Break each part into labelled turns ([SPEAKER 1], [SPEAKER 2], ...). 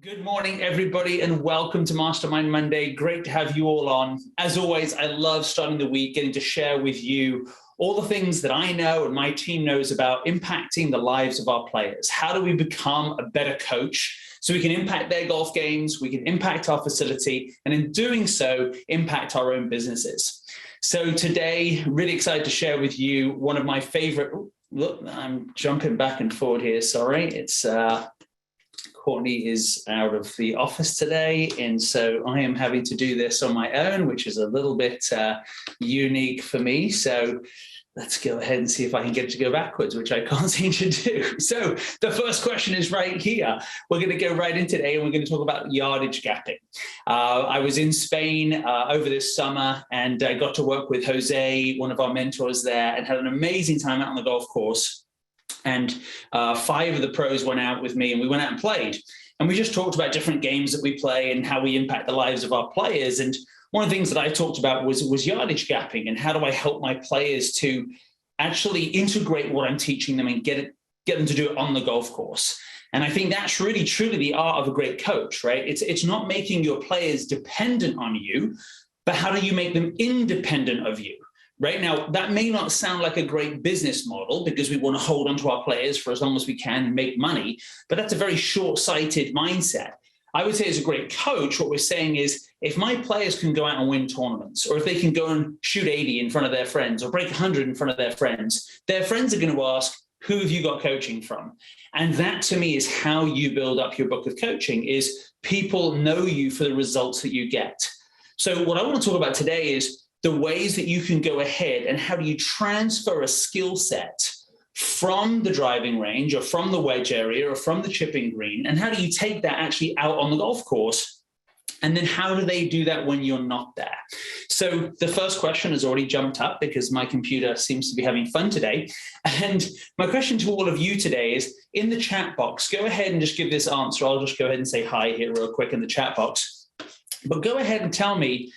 [SPEAKER 1] Good morning, everybody, and welcome to Mastermind Monday. Great to have you all on. As always, I love starting the week, getting to share with you all the things that I know and my team knows about impacting the lives of our players. How do we become a better coach so we can impact their golf games, we can impact our facility, and in doing so, impact our own businesses. So today, really excited to share with you one of my favorite, look, I'm jumping back and forward here, sorry. It's Courtney is out of the office today, and so I am having to do this on my own, which is a little bit unique for me. So let's go ahead and see if I can get it to go backwards, which I can't seem to do. So the first question is right here. We're going to go right in today, and we're going to talk about yardage gapping. I was in Spain over this summer, and I got to work with Jose, one of our mentors there, and had an amazing time out on the golf course. And 5 of the pros went out with me, and we went out and played. And we just talked about different games that we play and how we impact the lives of our players. And one of the things that I talked about was yardage gapping, and how do I help my players to actually integrate what I'm teaching them and get them to do it on the golf course. And I think that's really, truly the art of a great coach, right? It's not making your players dependent on you, but how do you make them independent of you? Right now, that may not sound like a great business model because we want to hold on to our players for as long as we can and make money, but that's a very short-sighted mindset. I would say as a great coach, what we're saying is if my players can go out and win tournaments, or if they can go and shoot 80 in front of their friends or break 100 in front of their friends are going to ask, who have you got coaching from? And that to me is how you build up your book of coaching, is people know you for the results that you get. So what I want to talk about today is the ways that you can go ahead and how do you transfer a skill set from the driving range or from the wedge area or from the chipping green, and how do you take that actually out on the golf course? And then how do they do that when you're not there? So the first question has already jumped up because my computer seems to be having fun today. And my question to all of you today is, in the chat box, go ahead and just give this answer. I'll just go ahead and say hi here real quick in the chat box. But go ahead and tell me,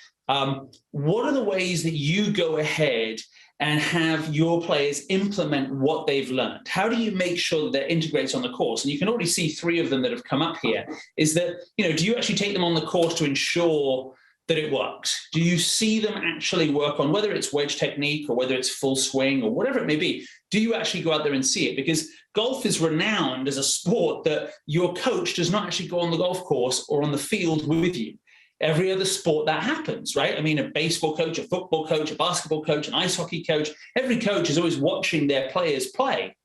[SPEAKER 1] what are the ways that you go ahead and have your players implement what they've learned? How do you make sure that they're integrated on the course? And you can already see 3 of them that have come up here. Is that, do you actually take them on the course to ensure that it works? Do you see them actually work on, whether it's wedge technique or whether it's full swing or whatever it may be? Do you actually go out there and see it? Because golf is renowned as a sport that your coach does not actually go on the golf course or on the field with you. Every other sport that happens, right? I mean, a baseball coach, a football coach, a basketball coach, an ice hockey coach, every coach is always watching their players play.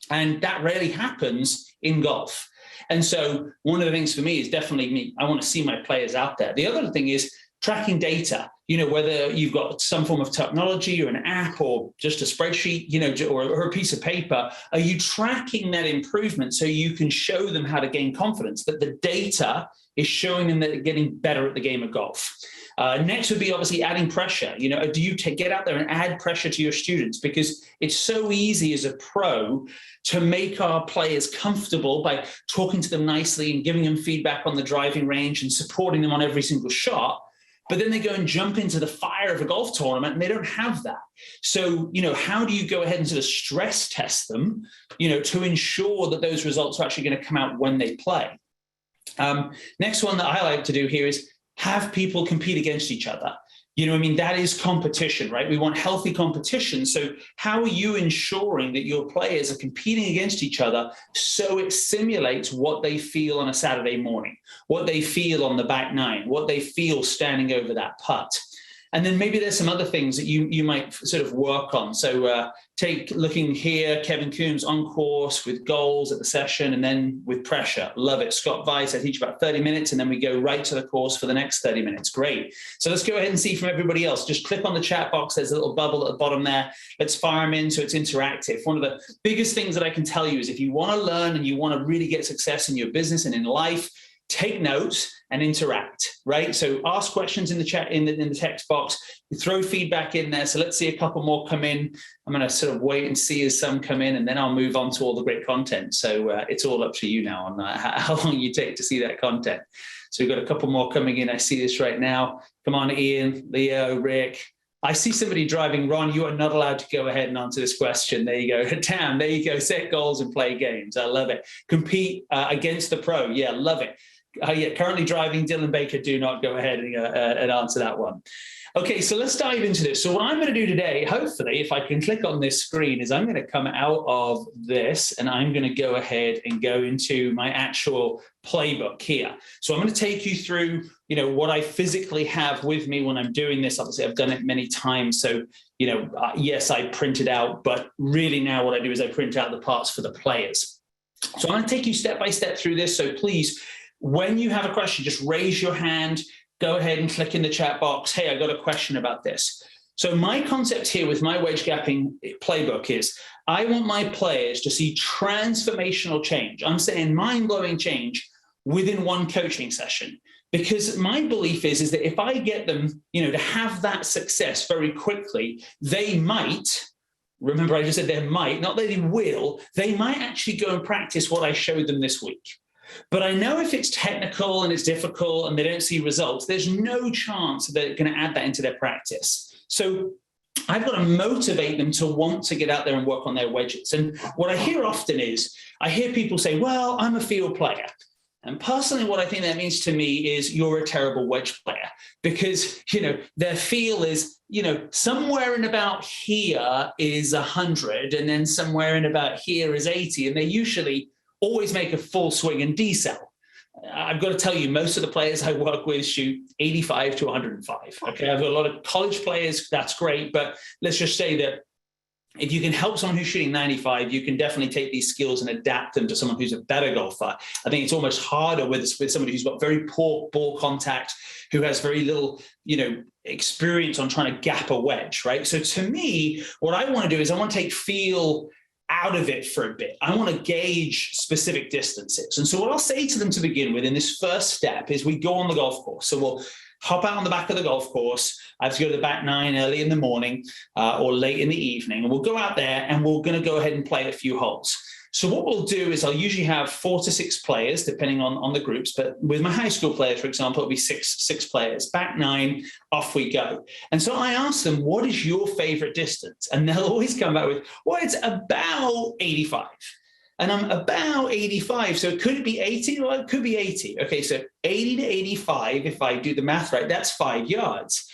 [SPEAKER 1] And that rarely happens in golf. And so one of the things for me is definitely me. I want to see my players out there. The other thing is tracking data, whether you've got some form of technology or an app or just a spreadsheet, or a piece of paper, are you tracking that improvement so you can show them how to gain confidence that the data is showing them that they're getting better at the game of golf? Next would be obviously adding pressure. Do you get out there and add pressure to your students? Because it's so easy as a pro to make our players comfortable by talking to them nicely and giving them feedback on the driving range and supporting them on every single shot. But then they go and jump into the fire of a golf tournament and they don't have that. So, how do you go ahead and sort of stress test them, to ensure that those results are actually going to come out when they play? Next one that I like to do here is have people compete against each other. That is competition, right? We want healthy competition. So how are you ensuring that your players are competing against each other so it simulates what they feel on a Saturday morning, what they feel on the back nine, what they feel standing over that putt? And then maybe there's some other things that you might sort of work on. So looking here, Kevin Coombs on course with goals at the session and then with pressure. Love it. Scott Weiss, I teach about 30 minutes and then we go right to the course for the next 30 minutes. Great. So let's go ahead and see from everybody else. Just click on the chat box. There's a little bubble at the bottom there. Let's fire them in so it's interactive. One of the biggest things that I can tell you is if you want to learn and you want to really get success in your business and in life, take notes and interact, right? So ask questions in the chat, in the text box, throw feedback in there. So let's see a couple more come in. I'm going to sort of wait and see as some come in, and then I'll move on to all the great content. So it's all up to you now on how long you take to see that content. So we've got a couple more coming in. I see this right now. Come on, Ian, Leo, Rick. I see somebody driving. Ron, you are not allowed to go ahead and answer this question. There you go. Tam, there you go. Set goals and play games. I love it. Compete against the pro. Yeah, love it. Yeah, currently driving. Dylan Baker, do not go ahead and answer that one. Okay, so let's dive into this. So what I'm going to do today, hopefully, if I can click on this screen, is I'm going to come out of this and I'm going to go ahead and go into my actual playbook here. So I'm going to take you through, what I physically have with me when I'm doing this. Obviously, I've done it many times. So, yes, I print it out, but really now what I do is I print out the parts for the players. So I'm going to take you step by step through this. So please, when you have a question, just raise your hand. Go ahead and click in the chat box. Hey, I got a question about this. So my concept here with my wedge gapping playbook is I want my players to see transformational change. I'm saying mind-blowing change within one coaching session, because my belief is that if I get them, to have that success very quickly, they might, remember I just said they might, not that they will, they might actually go and practice what I showed them this week. But I know if it's technical and it's difficult and they don't see results, there's no chance that they're going to add that into their practice. So I've got to motivate them to want to get out there and work on their wedges. And what I hear often is, I hear people say, well, I'm a field player. And personally, what I think that means to me is you're a terrible wedge player, because, their feel is, somewhere in about here is 100 and then somewhere in about here is 80. And they usually always make a full swing and decel. I've got to tell you, most of the players I work with shoot 85 to 105. Okay, I've got a lot of college players. That's great. But let's just say that if you can help someone who's shooting 95, you can definitely take these skills and adapt them to someone who's a better golfer. I think it's almost harder with somebody who's got very poor ball contact, who has very little, experience on trying to gap a wedge, right? So to me, what I want to do is I want to take feel out of it for a bit. I want to gauge specific distances. And so what I'll say to them to begin with in this first step is we go on the golf course. So we'll hop out on the back of the golf course. I have to go to the back nine early in the morning or late in the evening. And we'll go out there and we're going to go ahead and play a few holes. So what we'll do is I'll usually have 4 to 6 players, depending on the groups. But with my high school players, for example, it'll be six players. Back nine, off we go. And so I ask them, what is your favorite distance? And they'll always come back with, well, it's about 85. And I'm about 85. So could it be 80? Well, it could be 80. Okay, so 80 to 85, if I do the math right, that's 5 yards.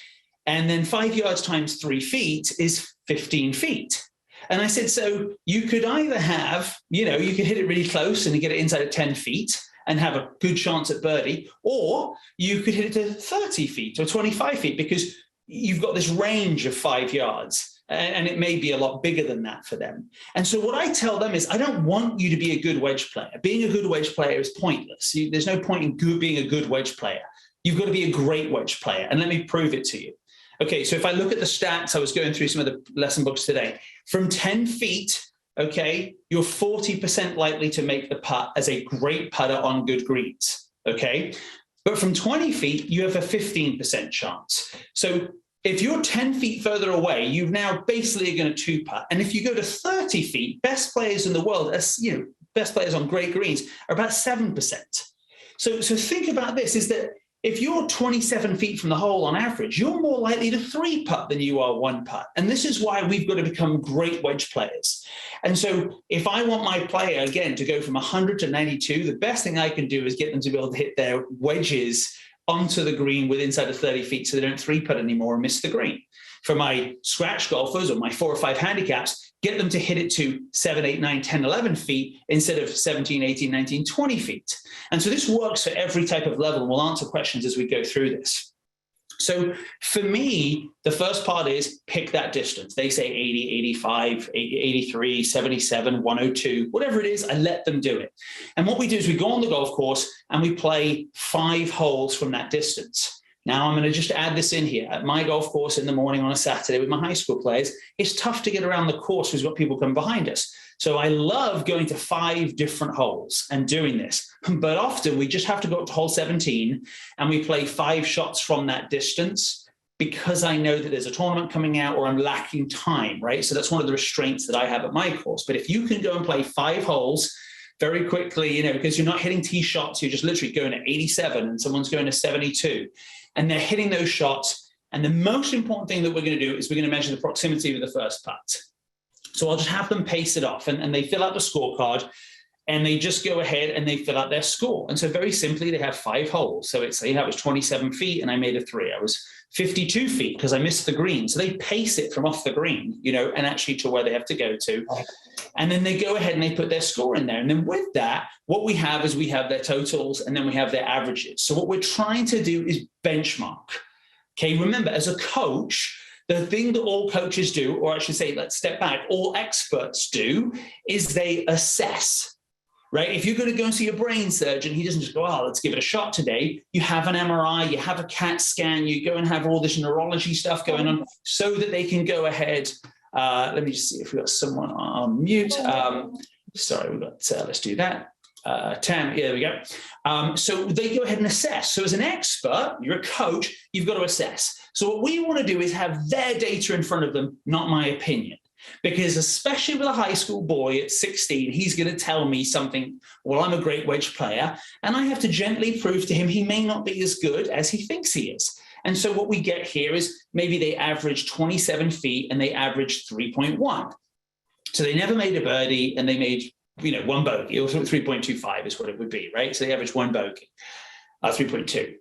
[SPEAKER 1] And then 5 yards times 3 feet is 15 feet. And I said, so you could either have, you could hit it really close and get it inside of 10 feet and have a good chance at birdie, or you could hit it to 30 feet or 25 feet because you've got this range of 5 yards. And it may be a lot bigger than that for them. And so what I tell them is, I don't want you to be a good wedge player. Being a good wedge player is pointless. There's no point in being a good wedge player. You've got to be a great wedge player. And let me prove it to you. Okay, so if I look at the stats, I was going through some of the lesson books today. From 10 feet, okay, you're 40% likely to make the putt as a great putter on good greens, okay? But from 20 feet, you have a 15% chance. So if you're 10 feet further away, you've now basically going to two putt. And if you go to 30 feet, best players in the world, best players on great greens are about 7%. So think about this, is that if you're 27 feet from the hole on average, you're more likely to 3-putt than you are 1-putt. And this is why we've got to become great wedge players. And so if I want my player, again, to go from 100 to 92, the best thing I can do is get them to be able to hit their wedges onto the green with inside of 30 feet so they don't 3-putt anymore and miss the green. For my scratch golfers or my 4 or 5 handicaps, get them to hit it to 7, 8, 9, 10, 11 feet instead of 17, 18, 19, 20 feet. And so this works for every type of level, and we'll answer questions as we go through this. So for me, the first part is pick that distance. They say 80, 85, 83, 77, 102, whatever it is, I let them do it. And what we do is we go on the golf course and we play 5 holes from that distance. Now, I'm going to just add this in here. At my golf course in the morning on a Saturday with my high school players, it's tough to get around the course because we've got people come behind us. So I love going to 5 different holes and doing this. But often we just have to go up to hole 17 and we play 5 shots from that distance because I know that there's a tournament coming out or I'm lacking time, right? So that's one of the restraints that I have at my course. But if you can go and play 5 holes very quickly, because you're not hitting tee shots, you're just literally going to 87 and someone's going to 72. And they're hitting those shots. And the most important thing that we're going to do is we're going to measure the proximity of the first putt. So I'll just have them pace it off and they fill out the scorecard. and they just go ahead and they fill out their score. And so very simply, they have 5 holes. So it's, say I was 27 feet and I made a 3. I was 52 feet because I missed the green. So they pace it from off the green, and actually to where they have to go to. And then they go ahead and they put their score in there. And then with that, what we have is we have their totals and then we have their averages. So what we're trying to do is benchmark. Okay, remember, as a coach, the thing that all coaches do, or I should say, let's step back, all experts do, is they assess. Right? If you're going to go and see a brain surgeon, he doesn't just go, oh, let's give it a shot today. You have an MRI, you have a CAT scan, you go and have all this neurology stuff going on so that they can go ahead. Let me just see if we've got someone on mute. Sorry, we've got, let's do that. Tam, yeah, there we go. So they go ahead and assess. So as an expert, you're a coach, you've got to assess. So what we want to do is have their data in front of them, not my opinion. Because especially with a high school boy at 16, he's going to tell me something, well, I'm a great wedge player, and I have to gently prove to him he may not be as good as he thinks he is. And so what we get here is maybe they average 27 feet and they average 3.1. So they never made a birdie and they made, 1 bogey, or 3.25 is what it would be, right? So they averaged 1 bogey, 3.2.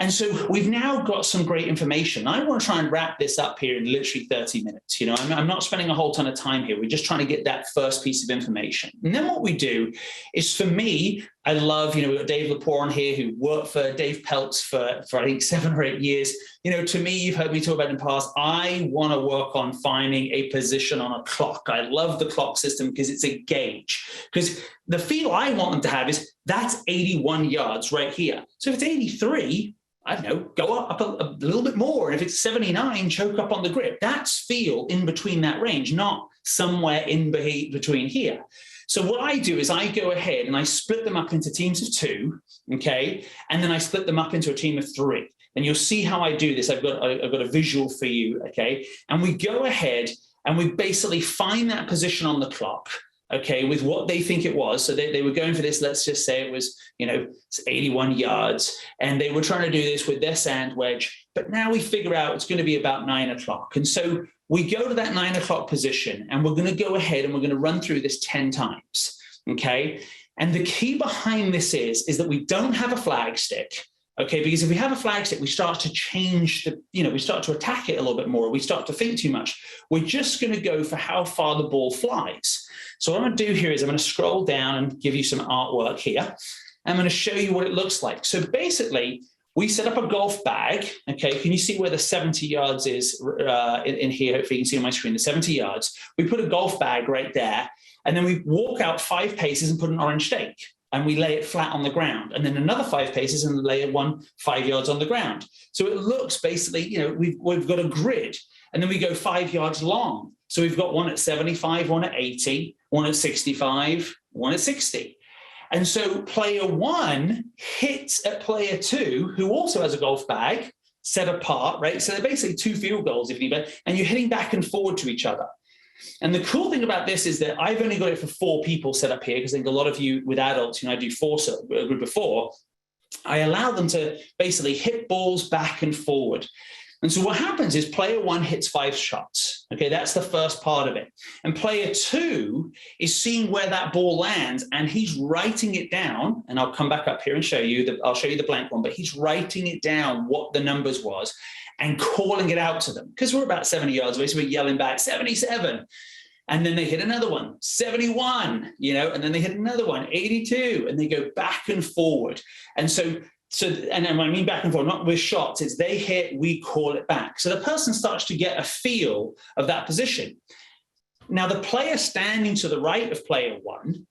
[SPEAKER 1] And so we've now got some great information. I want to try and wrap this up here in literally 30 minutes. I'm not spending a whole ton of time here. We're just trying to get that first piece of information. And then what we do is, for me, I love, we've got Dave Lepore on here who worked for Dave Peltz for I think 7 or 8 years. To me, you've heard me talk about in the past, I want to work on finding a position on a clock. I love the clock system because it's a gauge. Because the feel I want them to have is that's 81 yards right here. So if it's 83, I don't know, go up a little bit more. And if it's 79, choke up on the grip. That's feel in between that range, not somewhere in between here. So what I do is I go ahead and I split them up into teams of 2, okay? And then I split them up into a team of 3. And you'll see how I do this. I've got a visual for you, okay? And we go ahead and we basically find that position on the clock, okay, with what they think it was. So they were going for this, let's just say it was, it's 81 yards. And they were trying to do this with their sand wedge. But now we figure out it's going to be about 9 o'clock. And so we go to that 9 o'clock position and we're going to go ahead and we're going to run through this 10 times, okay? And the key behind this is that we don't have a flag stick. Okay, because if we have a flag stick, we start to change we start to attack it a little bit more. We start to think too much. We're just going to go for how far the ball flies. So what I'm going to do here is I'm going to scroll down and give you some artwork here. I'm going to show you what it looks like. So basically, we set up a golf bag. Okay, can you see where the 70 yards is in here? Hopefully you can see on my screen, the 70 yards. We put a golf bag right there, and then we walk out 5 paces and put an orange stake. And we lay it flat on the ground, and then another 5 paces and lay it 5 yards on the ground. So it looks basically, we've got a grid, and then we go 5 yards long. So we've got one at 75, one at 80, one at 65, one at 60. And so player 1 hits at player 2, who also has a golf bag set apart, right? So they're basically 2 field goals, if you need, and you're hitting back and forward to each other. And the cool thing about this is that I've only got it for 4 people set up here, because I think a lot of you with adults, I do 4, so a group of 4. I allow them to basically hit balls back and forward. And so what happens is player 1 hits 5 shots. Okay, that's the first part of it. And player 2 is seeing where that ball lands, and he's writing it down. And I'll come back up here and show you I'll show you the blank one, but he's writing it down what the numbers was and calling it out to them, because we're about 70 yards away, so we're yelling back 77. And then they hit another one, 71, and then they hit another one, 82, and they go back and forward. And so and when I mean back and forth, not with shots, it's they hit, we call it back. So the person starts to get a feel of that position. Now, the player standing to the right of player 1,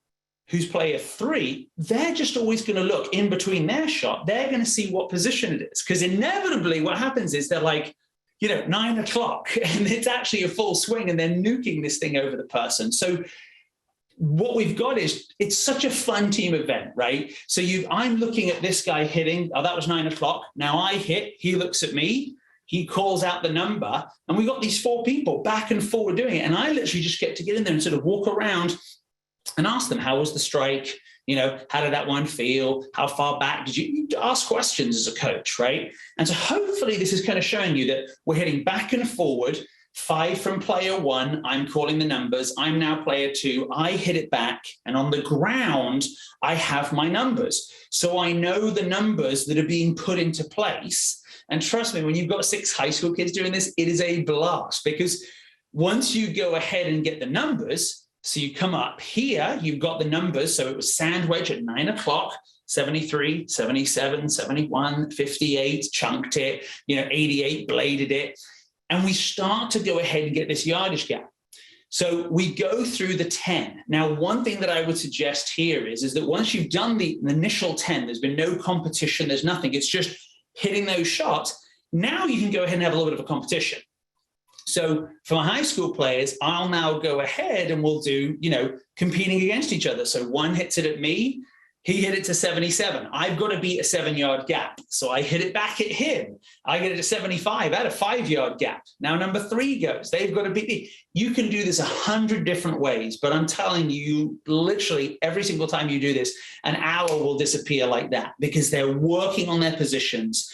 [SPEAKER 1] who's player 3, they're just always going to look in between their shot. They're going to see what position it is, because inevitably what happens is they're like, 9 o'clock, and it's actually a full swing, and they're nuking this thing over the person. So what we've got is, it's such a fun team event, right? So I'm looking at this guy hitting, that was 9 o'clock. Now I hit, he looks at me, he calls out the number, and we got these 4 people back and forward doing it. And I literally just get to get in there and sort of walk around and ask them, how was the strike? How did that one feel? How far back did you ask questions as a coach, right? And so hopefully this is kind of showing you that we're hitting back and forward 5 from player 1, I'm calling the numbers. I'm now player 2. I hit it back, and on the ground, I have my numbers. So I know the numbers that are being put into place. And trust me, when you've got 6 high school kids doing this, it is a blast, because once you go ahead and get the numbers, so you come up here, you've got the numbers. So it was sand wedge at 9 o'clock, 73, 77, 71, 58, chunked it, 88, bladed it. And we start to go ahead and get this yardage gap. So we go through the 10. Now, one thing that I would suggest here is that once you've done the initial 10, there's been no competition, there's nothing, it's just hitting those shots. Now you can go ahead and have a little bit of a competition. So for my high school players, I'll now go ahead and we'll do, competing against each other. So one hits it at me, he hit it to 77. I've got to beat a 7-yard gap. So I hit it back at him. I get it to 75 at a 5-yard gap. Now number 3 goes. They've got to beat me. You can do this 100 different ways, but I'm telling you, literally every single time you do this, an hour will disappear like that, because they're working on their positions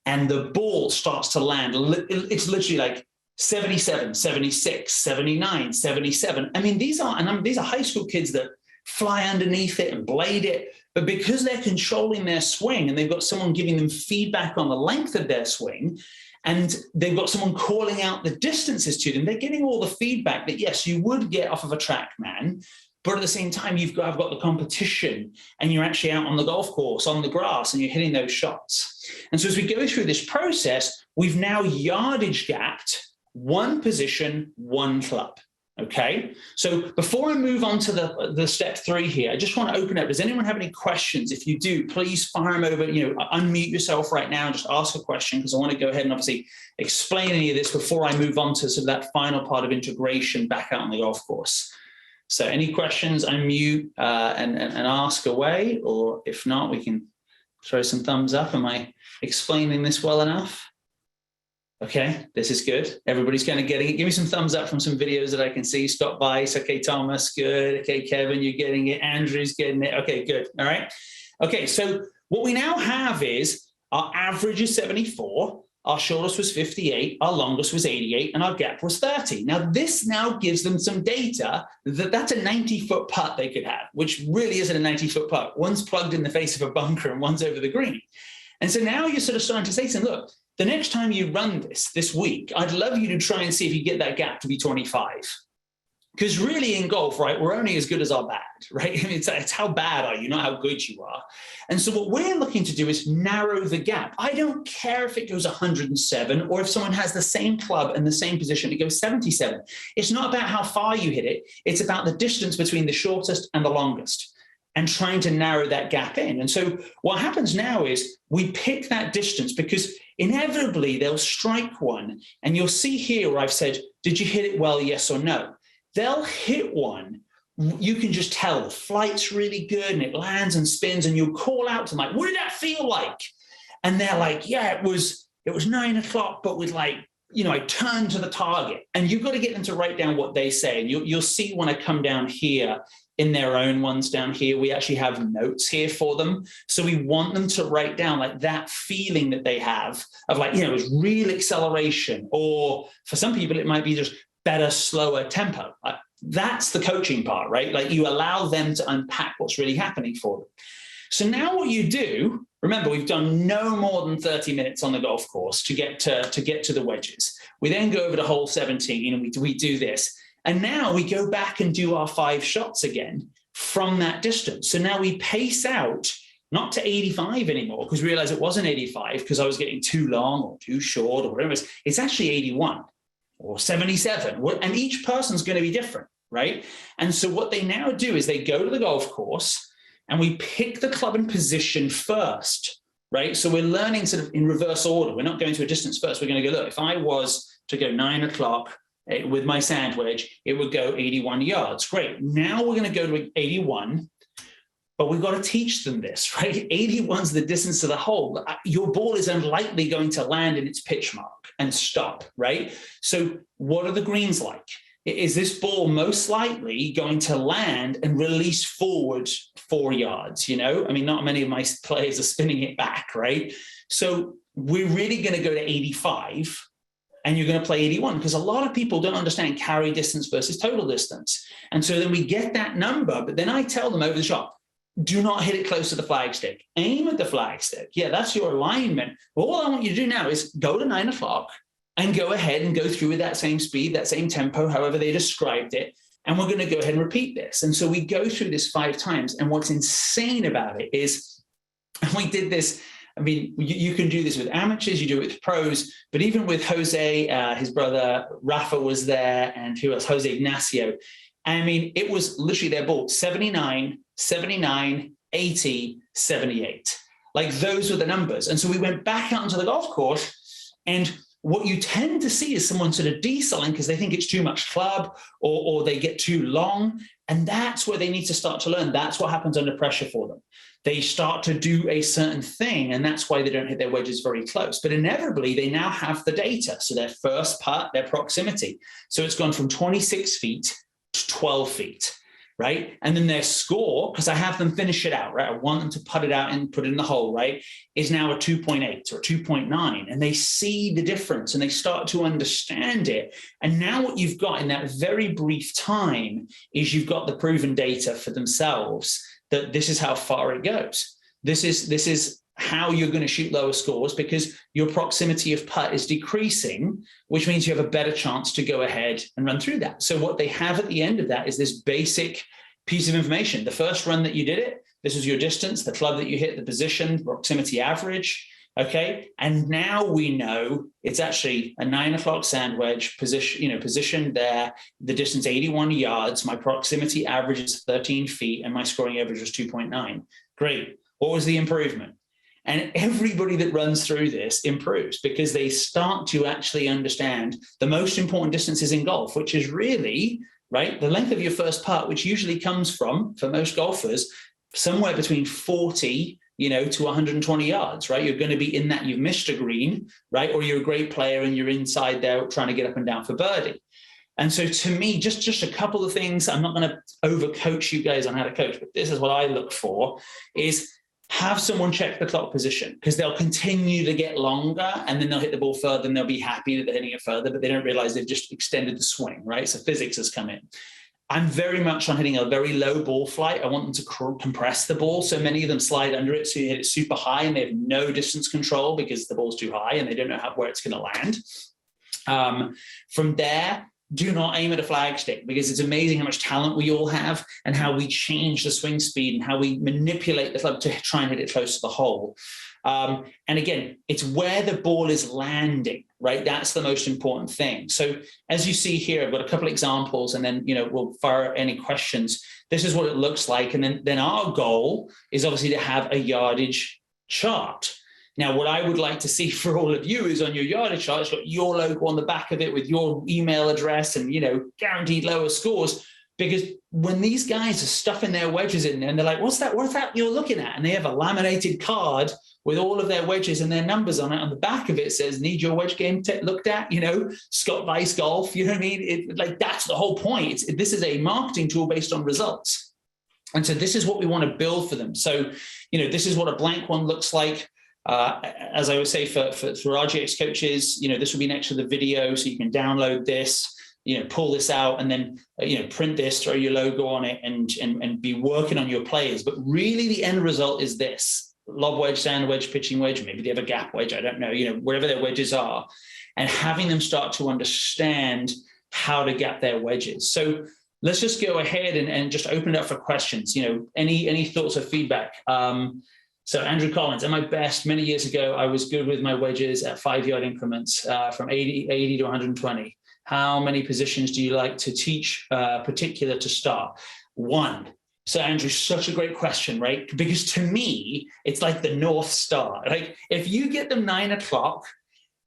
[SPEAKER 1] and the ball starts to land. It's literally like 77, 76, 79, 77. I mean, these are high school kids that fly underneath it and blade it, but because they're controlling their swing and they've got someone giving them feedback on the length of their swing, and they've got someone calling out the distances to them, they're getting all the feedback that, yes, you would get off of a track man, but at the same time, I've got the competition, and you're actually out on the golf course, on the grass, and you're hitting those shots. And so as we go through this process, we've now yardage gapped 1 position, 1 club. Okay, so before I move on to the step 3 here, I just want to open up. Does anyone have any questions? If you do, please fire them over. Unmute yourself right now and just ask a question, because I want to go ahead and obviously explain any of this before I move on to sort of that final part of integration back out on the golf course. So any questions, unmute and ask away, or if not, we can throw some thumbs up. Am I explaining this well enough? Okay, this is good. Everybody's kind of getting it. Give me some thumbs up from some videos that I can see. Scott Bice. Okay, Thomas, good. Okay, Kevin, you're getting it. Andrew's getting it. Okay, good. All right. Okay, so what we now have is our average is 74, our shortest was 58, our longest was 88, and our gap was 30. Now, this now gives them some data that that's a 90-foot putt they could have, which really isn't a 90-foot putt. One's plugged in the face of a bunker and one's over the green. And so now you're sort of starting to say to them, look, the next time you run this week, I'd love you to try and see if you get that gap to be 25. Because really in golf, right, we're only as good as our bad, right? I mean, it's how bad are you, not how good you are. And so what we're looking to do is narrow the gap. I don't care if it goes 107 or if someone has the same club and the same position, it goes 77. It's not about how far you hit it. It's about the distance between the shortest and the longest, and trying to narrow that gap in. And so what happens now is we pick that distance, because inevitably they'll strike one. And you'll see here where I've said, did you hit it well, yes or no? They'll hit one. You can just tell the flight's really good and it lands and spins, and you'll call out to them like, what did that feel like? And they're like, yeah, it was 9 o'clock, but with I turned to the target. And you've got to get them to write down what they say. And you'll see when I come down here, in their own ones down here, we actually have notes here for them. So we want them to write down like that feeling that they have of it was real acceleration, or for some people, it might be just better, slower tempo. That's the coaching part, right? Like you allow them to unpack what's really happening for them. So now what you do, remember, we've done no more than 30 minutes on the golf course to get to the wedges. We then go over to hole 17 and we do this. And now we go back and do our 5 shots again from that distance. So now we pace out, not to 85 anymore, because we realize it wasn't 85 because I was getting too long or too short or whatever. It's actually 81 or 77. And each person's going to be different, right? And so what they now do is they go to the golf course and we pick the club in position first, right? So we're learning sort of in reverse order. We're not going to a distance first. We're going to go, look, if I was to go 9 o'clock, with my sand wedge, it would go 81 yards. Great. Now we're going to go to 81, but we've got to teach them this, right? 81 is the distance to the hole. Your ball is unlikely going to land in its pitch mark and stop, right? So what are the greens like? Is this ball most likely going to land and release forward 4 yards? I mean, not many of my players are spinning it back, right? So we're really going to go to 85. and you're going to play 81, because a lot of people don't understand carry distance versus total distance. And so then we get that number, but then I tell them over the shop, do not hit it close to the flagstick. Aim at the flagstick. Yeah, that's your alignment. But all I want you to do now is go to 9 o'clock and go ahead and go through with that same speed, that same tempo, however they described it. And we're going to go ahead and repeat this. And so we go through this 5 times. And what's insane about it is, and we did this, I mean, you can do this with amateurs, you do it with pros, but even with Jose, his brother Rafa was there, and who else? Jose Ignacio. I mean, it was literally their ball, 79, 79, 80, 78. Like those were the numbers. And so we went back out onto the golf course, and what you tend to see is someone sort of decelerating because they think it's too much club, or they get too long. And that's where they need to start to learn. That's what happens under pressure for them. They start to do a certain thing, and that's why they don't hit their wedges very close. But inevitably, they now have the data. So their first putt, their proximity. So it's gone from 26 feet to 12 feet, right? And then their score, because I have them finish it out, right? I want them to putt it out and put it in the hole, right? Is now a 2.8 or a 2.9. And they see the difference and they start to understand it. And now what you've got in that very brief time is you've got the proven data for themselves that this is how far it goes. This is how you're going to shoot lower scores, because your proximity of putt is decreasing, which means you have a better chance to go ahead and run through that. So what they have at the end of that is this basic piece of information. The first run that you did it, this was your distance, the club that you hit, the position, proximity average, okay? And now we know it's actually a 9 o'clock sand wedge position, positioned there, the distance 81 yards, my proximity average is 13 feet, and my scoring average was 2.9. Great. What was the improvement? And everybody that runs through this improves, because they start to actually understand the most important distances in golf, which is really, right, the length of your first putt, which usually comes from, for most golfers, somewhere between 40 to 120 yards, right? You're going to be in that, you've missed a green, right? Or you're a great player and you're inside there trying to get up and down for birdie. And so to me, just a couple of things, I'm not going to overcoach you guys on how to coach, but this is what I look for, is have someone check the clock position, because they'll continue to get longer and then they'll hit the ball further and they'll be happy that they're hitting it further, but they don't realize they've just extended the swing, right? So physics has come in. I'm very much on hitting a very low ball flight. I want them to compress the ball. So many of them slide under it. So you hit it super high and they have no distance control because the ball's too high and they don't know where it's going to land. From there, do not aim at a flagstick, because it's amazing how much talent we all have and how we change the swing speed and how we manipulate the club to try and hit it close to the hole. And again, it's where the ball is landing, right? That's the most important thing. So as you see here, I've got a couple of examples, and then, we'll fire any questions. This is what it looks like. And then our goal is obviously to have a yardage chart. Now, what I would like to see for all of you is on your yardage chart, it's got your logo on the back of it with your email address and, guaranteed lower scores. Because when these guys are stuffing their wedges in there and they're like, what's that you're looking at? And they have a laminated card with all of their wedges and their numbers on it. On the back of it says, need your wedge game looked at, Scott Weiss Golf, you know what I mean? That's the whole point. This is a marketing tool based on results. And so this is what we want to build for them. So, this is what a blank one looks like. As I would say for RGX coaches, this will be next to the video, so you can download this, pull this out, and then, print this, throw your logo on it, and be working on your players. But really the end result is this: lob wedge, sand wedge, pitching wedge, maybe they have a gap wedge, I don't know, wherever their wedges are, and having them start to understand how to gap their wedges. So let's just go ahead and just open it up for questions. Any thoughts or feedback? So Andrew Collins, at my best, many years ago, I was good with my wedges at 5-yard increments from 80 to 120. How many positions do you like to teach particular to start? 1. So Andrew, such a great question, right? Because to me, it's like the North Star. Like if you get them 9 o'clock,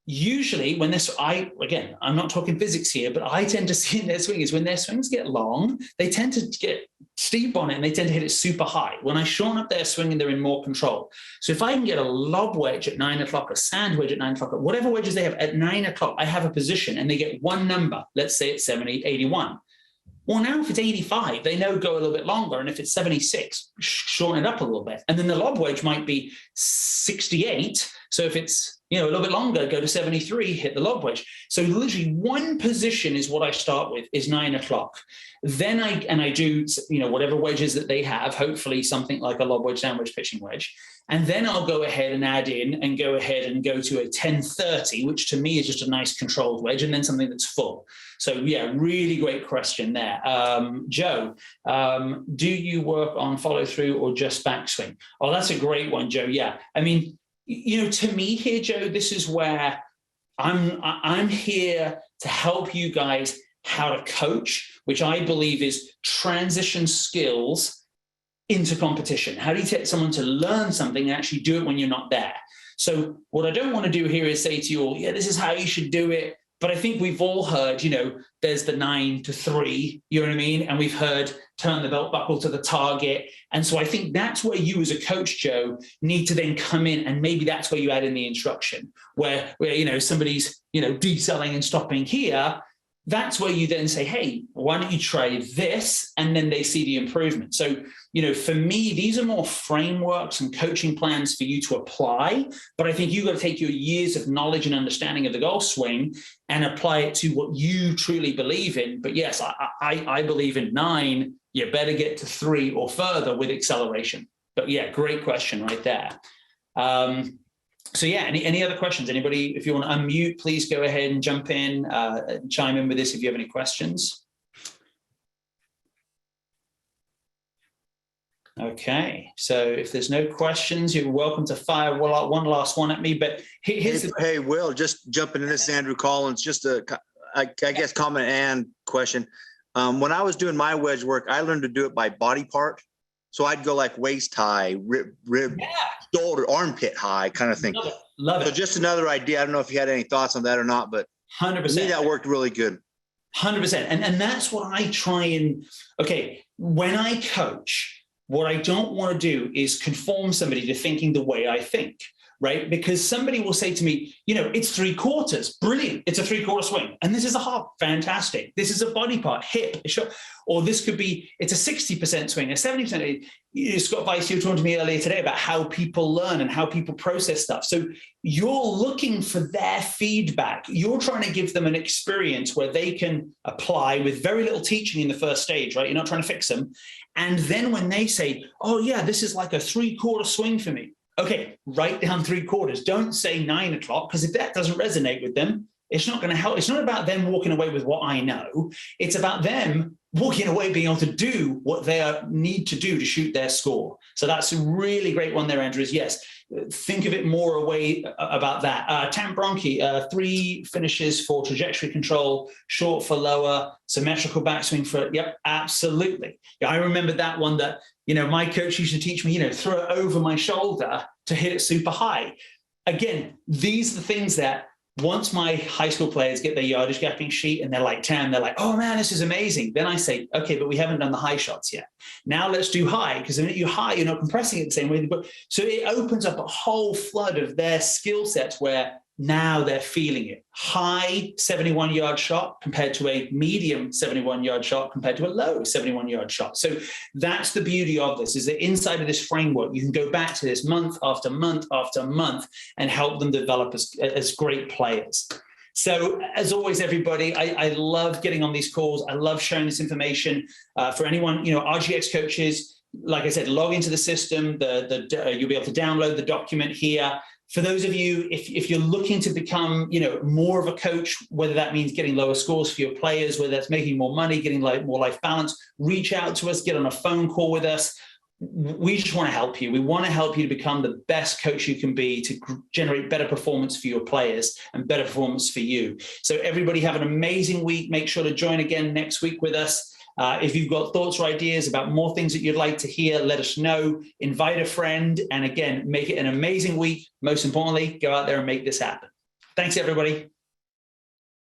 [SPEAKER 1] usually when I'm not talking physics here, but I tend to see in their swing is when their swings get long, they tend to get steep on it and they tend to hit it super high. When I shorten up their swing and they're in more control. So if I can get a lob wedge at 9 o'clock, a sand wedge at 9 o'clock, whatever wedges they have at 9 o'clock, I have a position and they get one number. Let's say it's 70, 81. Well, now if it's 85, they know go a little bit longer. And if it's 76, shorten it up a little bit. And then the lob wedge might be 68. So if it's, a little bit longer, go to 73, hit the lob wedge. So literally one position is what I start with, is 9 o'clock. Then I do, whatever wedges that they have, hopefully something like a lob wedge, down wedge, pitching wedge. And then I'll go ahead and add in and go ahead and go to a 10-30, which to me is just a nice controlled wedge, and then something that's full. So yeah, really great question there. Joe, do you work on follow through or just backswing? Oh, that's a great one, Joe. Yeah. I mean, to me here, Joe, this is where I'm here to help you guys how to coach, which I believe is transition skills into competition. How do you take someone to learn something and actually do it when you're not there? So what I don't want to do here is say to you all, yeah, this is how you should do it. But I think we've all heard, there's the 9 to 3, you know what I mean? And we've heard turn the belt buckle to the target. And so I think that's where you as a coach, Joe, need to then come in, and maybe that's where you add in the instruction where somebody's, decelling and stopping here. That's where you then say, hey, why don't you try this? And then they see the improvement. So, for me, these are more frameworks and coaching plans for you to apply. But I think you've got to take your years of knowledge and understanding of the golf swing and apply it to what you truly believe in. But yes, I believe in 9, you better get to 3 or further with acceleration. But yeah, great question right there. So yeah, any other questions? Anybody, if you want to unmute, please go ahead and jump in, chime in with this if you have any questions. Okay, so if there's no questions, you're welcome to fire one last one at me. But
[SPEAKER 2] hey, Will, just jumping in this, Andrew Collins, just I guess comment and question. When I was doing my wedge work, I learned to do it by body part. So I'd go like waist high, rib, shoulder, armpit high kind of thing.
[SPEAKER 1] Love it.
[SPEAKER 2] So just another idea. I don't know if you had any thoughts on that or not, but
[SPEAKER 1] 100%.
[SPEAKER 2] To me, that worked really good.
[SPEAKER 1] 100%. And that's what I try and, when I coach, what I don't want to do is conform somebody to thinking the way I think, right? Because somebody will say to me, it's 3/4, brilliant. It's a 3/4 swing. And this is a half, fantastic. This is a body part, hip, a shot. Or this could be, it's a 60% swing, a 70%. Scott Weiss, you were talking to me earlier today about how people learn and how people process stuff. So you're looking for their feedback. You're trying to give them an experience where they can apply with very little teaching in the first stage, right? You're not trying to fix them. And then when they say, oh yeah, this is like a 3/4 swing for me. Okay, write down 3/4. Don't say 9 o'clock, because if that doesn't resonate with them, it's not going to help. It's not about them walking away with what I know. It's about them walking away being able to do what they need to do to shoot their score. So that's a really great one there, Andrew, is yes, think of it more away about that. Tam Bronchi, 3 finishes for trajectory control, short for lower, symmetrical backswing for, yep, absolutely. Yeah, I remember that one that, my coach used to teach me, throw it over my shoulder to hit it super high. Again, these are the things that once my high school players get their yardage gapping sheet and they're like, Tam, they're like, oh man, this is amazing. Then I say, okay, but we haven't done the high shots yet. Now let's do high, because the minute you're high, you're not compressing it the same way. So it opens up a whole flood of their skill sets where now they're feeling it. High 71-yard shot compared to a medium 71-yard shot compared to a low 71-yard shot. So that's the beauty of this, is that inside of this framework, you can go back to this month after month after month and help them develop as great players. So as always, everybody, I love getting on these calls. I love sharing this information for anyone, RGX coaches. Like I said, log into the system. You'll be able to download the document here. For those of you, if you're looking to become, more of a coach, whether that means getting lower scores for your players, whether that's making more money, getting more life balance, reach out to us, get on a phone call with us. We just want to help you. We want to help you to become the best coach you can be, to generate better performance for your players and better performance for you. So everybody have an amazing week. Make sure to join again next week with us. If you've got thoughts or ideas about more things that you'd like to hear, let us know. Invite a friend. And again, make it an amazing week. Most importantly, go out there and make this happen. Thanks, everybody.